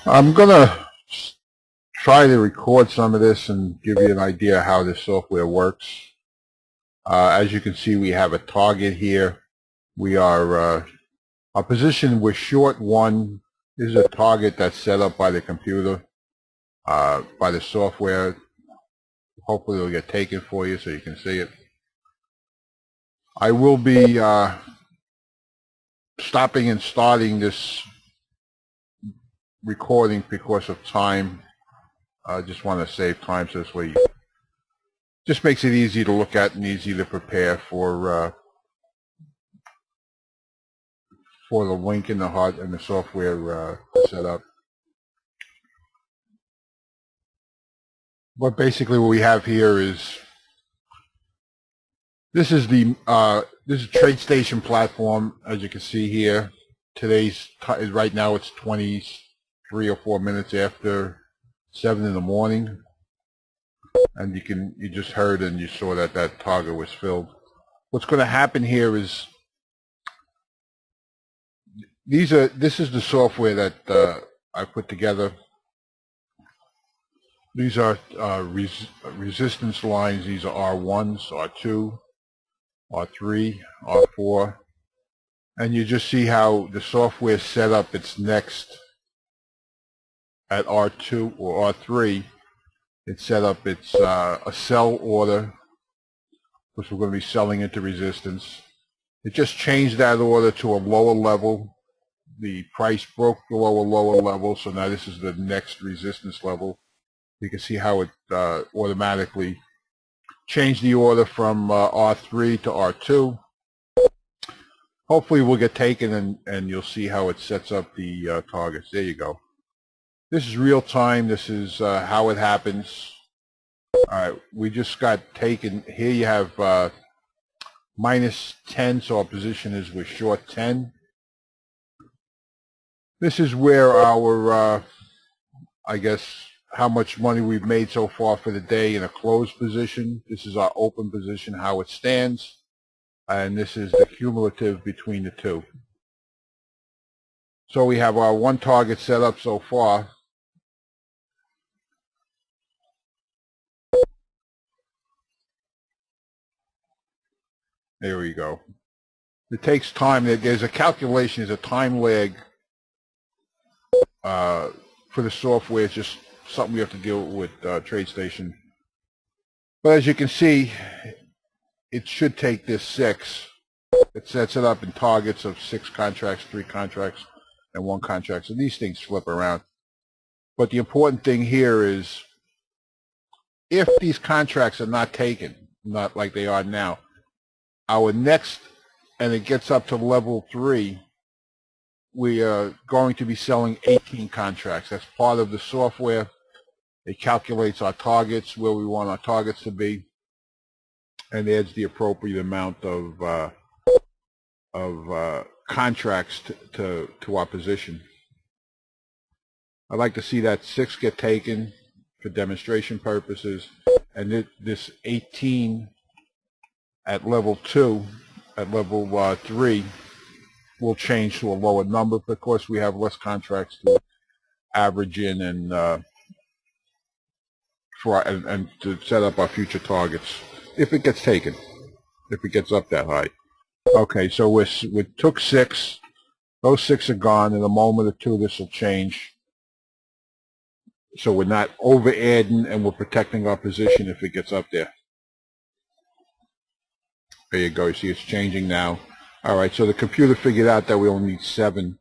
I'm gonna try to record some of this and give you an idea how this software works. As you can see, we have a target here. We are our position. We're short one. This is a target that's set up by the computer, by the software. Hopefully, it'll get taken for you so you can see it. I will be stopping and starting this recording because of time. I just want to save time so this way just makes it easy to look at and easy to prepare for the link in the hard and the software setup. But basically, what we have here is this is the this is TradeStation platform. As you can see here, right now it's 23 or 4 minutes after 7 in the morning, and you just heard and you saw that that target was filled. What's going to happen here is this is the software that I put together. These are resistance lines. These are R1s, R2, R3, R4, and you just see how the software set up its next at R2 or R3. It set up its a sell order, which we're going to be selling into resistance. It just changed that order to a lower level. The price broke below a lower level, so now this is the next resistance level. You can see how it automatically changed the order from R3 to R2. Hopefully we'll get taken and you'll see how it sets up the targets. There you go. This is real time. This is how it happens. All right, we just got taken. Here you have -10, so our position is we're short 10. This is where our, I guess, how much money we've made so far for the day in a closed position. This is our open position, how it stands. And this is the cumulative between the two. So we have our one target set up so far. There we go. It takes time. There's a calculation, there's a time lag for the software. It's just something we have to deal with TradeStation. But as you can see, it should take this 6. It sets it up in targets of 6 contracts, 3 contracts, and 1 contract. So these things flip around. But the important thing here is if these contracts are not taken, not like they are now, our next, and it gets up to level 3, we are going to be selling 18 contracts. That's part of the software. It calculates our targets, where we want our targets to be, and adds the appropriate amount of contracts to our position. I'd like to see that 6 get taken for demonstration purposes, and this 18 at level 2, at level 3, will change to a lower number because we have less contracts to average in and to set up our future targets if it gets taken, if it gets up that high. Okay, so we took 6. Those 6 are gone. In a moment or two, this will change. So we're not over adding, and we're protecting our position if it gets up there. There you go. You see it's changing now. All right, so the computer figured out that we only need 7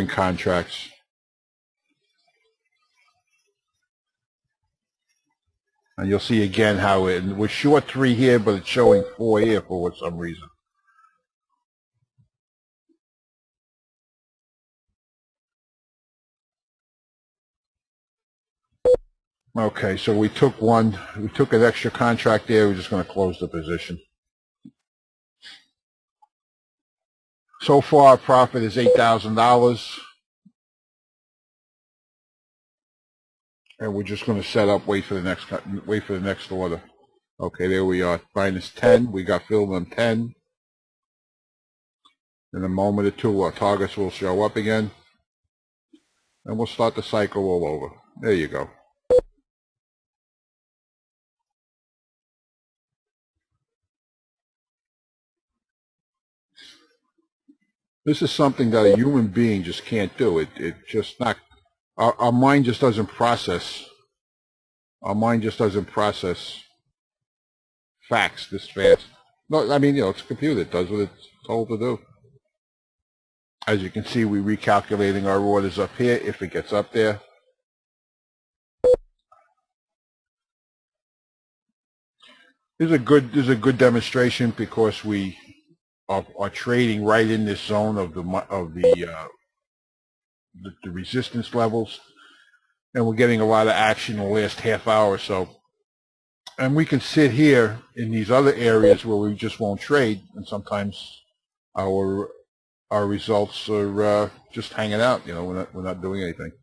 contracts. And you'll see again how we're short 3 here, but it's showing 4 here for some reason. Okay, so we took an extra contract there. We're just going to close the position. So far, our profit is $8,000. And we're just going to set up, wait for the next order. Okay, there we are, -10. We got filled on 10. In a moment or two, our targets will show up again, and we'll start the cycle all over. There you go. This is something that a human being just can't do. It just not, our mind just doesn't process. Our mind just doesn't process facts this fast. No, I mean, it's a computer. It does what it's told to do. As you can see, we're recalculating our orders up here if it gets up there. This is a good demonstration because we are trading right in this zone of the resistance levels, and we're getting a lot of action in the last half hour or so. And we can sit here in these other areas where we just won't trade, and sometimes our results are just hanging out. We're not doing anything,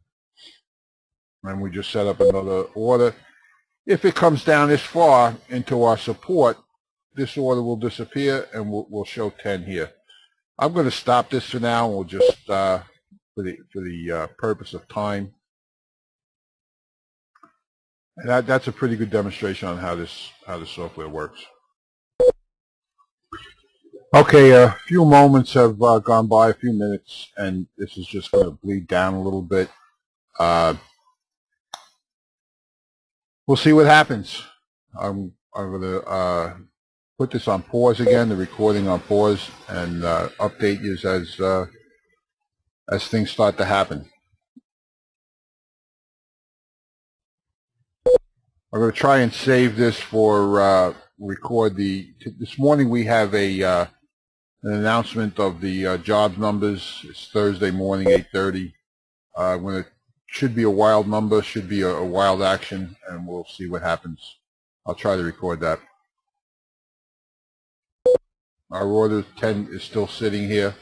and we just set up another order. If it comes down this far into our support, this order will disappear, and we'll show 10 here. I'm going to stop this for now. We'll just for the purpose of time. And that's a pretty good demonstration on how the software works. Okay, a few moments have gone by, a few minutes, and this is just going to bleed down a little bit. We'll see what happens. I'm going to put this on pause again, the recording on pause, and update you as things start to happen. I'm going to try and save this for record this morning we have an announcement of the jobs numbers. It's Thursday morning, 8:30. When it should be a wild number, should be a wild action, and we'll see what happens. I'll try to record that. Our order 10 is still sitting here.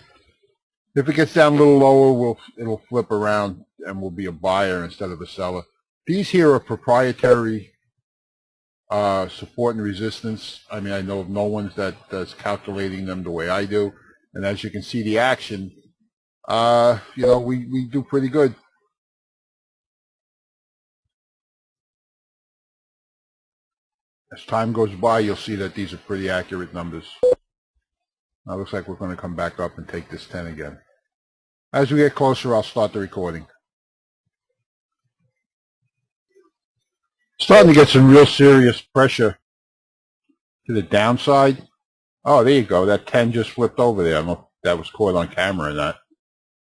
If it gets down a little lower, it'll flip around and we'll be a buyer instead of a seller. These here are proprietary support and resistance. I mean, I know of no one that's calculating them the way I do. And as you can see, the action, we do pretty good. As time goes by, you'll see that these are pretty accurate numbers. Now it looks like we're going to come back up and take this 10 again. As we get closer, I'll start the recording. Starting to get some real serious pressure to the downside. Oh, there you go. That 10 just flipped over there. I don't know if that was caught on camera or not.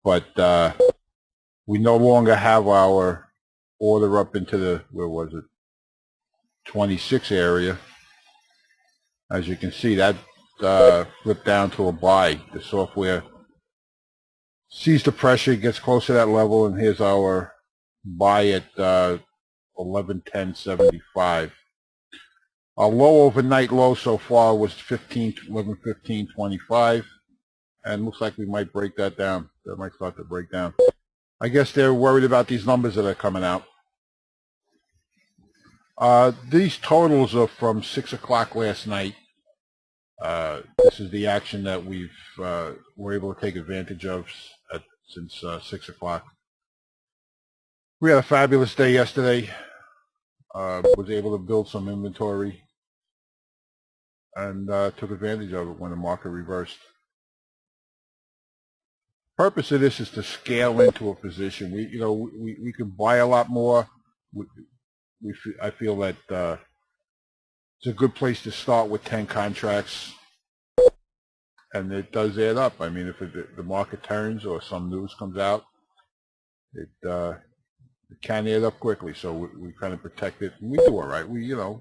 But we no longer have our order up into the, where was it, 26 area. As you can see, that flipped down to a buy. The software sees the pressure, gets close to that level, and here's our buy at 11.1075. Our low overnight low so far was 11.1525, and looks like we might break that down. That might start to break down. I guess they're worried about these numbers that are coming out. These totals are from 6 o'clock last night. This is the action that we're able to take advantage of since 6 o'clock. We had a fabulous day yesterday. Was able to build some inventory and took advantage of it when the market reversed. Purpose of this is to scale into a position. We could buy a lot more. I feel that it's a good place to start with 10 contracts, and it does add up. I mean, if the market turns or some news comes out, it can add up quickly. So we kind of protect it, and we do all right.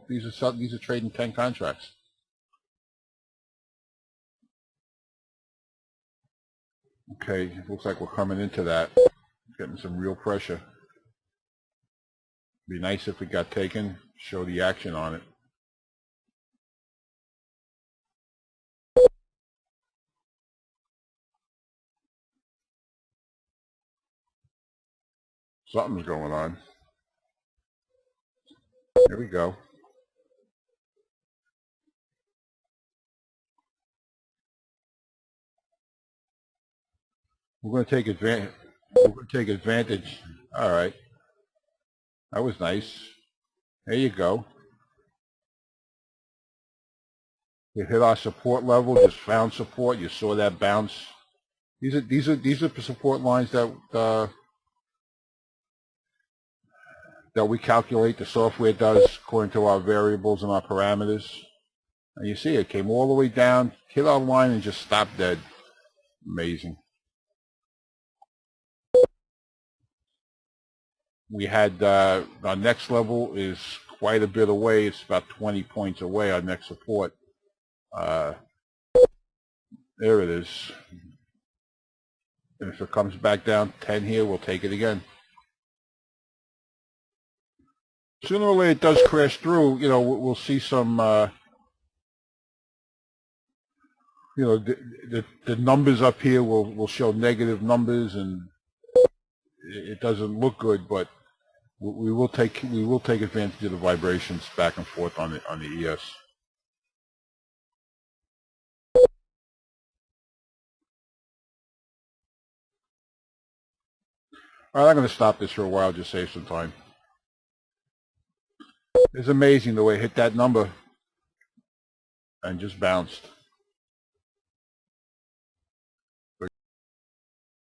These are trading 10 contracts. Okay, it looks like we're coming into that, getting some real pressure. Be nice if it got taken, show the action on it. Something's going on. Here we go. We're going to take advantage. We're going to take advantage. All right. That was nice. There you go. We hit our support level, just found support. You saw that bounce. These are support lines that we calculate. The software does according to our variables and our parameters. And you see it came all the way down, hit our line, and just stopped dead. Amazing. We had our next level is quite a bit away. It's about 20 points away, our next support. There it is. And if it comes back down 10 here, we'll take it again. Sooner or later it does crash through. You know, we'll see some, you know, the numbers up here will show negative numbers, and it doesn't look good, but we will take advantage of the vibrations back and forth on the ES. All right, I'm going to stop this for a while, just save some time. It's amazing the way it hit that number and just bounced.